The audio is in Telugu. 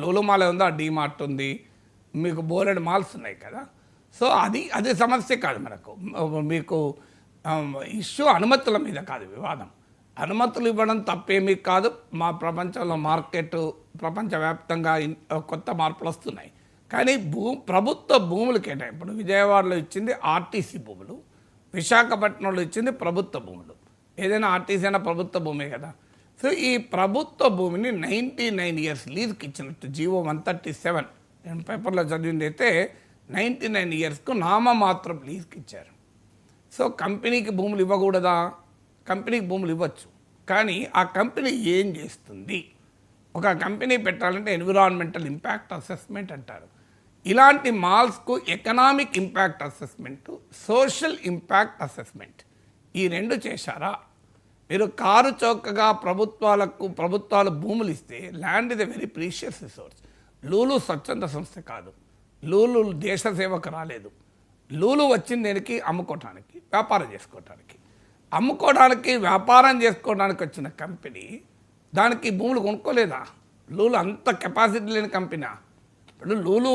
లూలు మాల్ ఉందో ఆ డీమార్ట్ ఉంది, మీకు బోలెడు మాల్స్ ఉన్నాయి కదా. సో అది సమస్య కాదు మనకు. మీకు ఇష్యూ అనుమతుల మీద కాదు వివాదం. అనుమతులు ఇవ్వడం తప్పేమీ కాదు. మా ప్రపంచంలో మార్కెట్ ప్రపంచవ్యాప్తంగా కొత్త మార్పులు వస్తున్నాయి. కానీ ప్రభుత్వ భూములు ఇప్పుడు విజయవాడలో ఇచ్చింది ఆర్టీసీ భూములు, విశాఖపట్నంలో ఇచ్చింది ప్రభుత్వ భూములు. ఏదైనా ఆర్టీసీ అయినా ప్రభుత్వ భూమే కదా. సో ఈ ప్రభుత్వ భూమిని 99 ఇయర్స్ లీజ్కి ఇచ్చినట్టు జీవో 137 నేను పేపర్లో చదివింది అయితే 99 ఇయర్స్కు నామమాత్రం లీజ్కి ఇచ్చారు. సో కంపెనీకి భూములు ఇవ్వకూడదా? కంపెనీకి భూములు ఇవ్వచ్చు. కానీ ఆ కంపెనీ ఏం చేస్తుంది? ఒక కంపెనీ పెట్టాలంటే ఎన్విరాన్మెంటల్ ఇంపాక్ట్ అసెస్మెంట్ అంటారు. ఇలాంటి మాల్స్కు economic impact assessment, social impact assessment ఈ రెండు చేశారా? మీరు కారు చౌకగా ప్రభుత్వాలు భూములు ఇస్తే land is a very precious resource. Lulu స్వచ్ఛంద సంస్థ కాదు, లూలు దేశ సేవకు రాలేదు. లూలు వచ్చింది దేనికి? అమ్ముకోవటానికి, వ్యాపారం చేసుకోవటానికి. అమ్ముకోవడానికి వ్యాపారం చేసుకోవడానికి వచ్చిన కంపెనీ దానికి భూములు కొనుక్కోలేదా? లూలు అంత కెపాసిటీ లేని కంపెనీ. ఇప్పుడు లూలు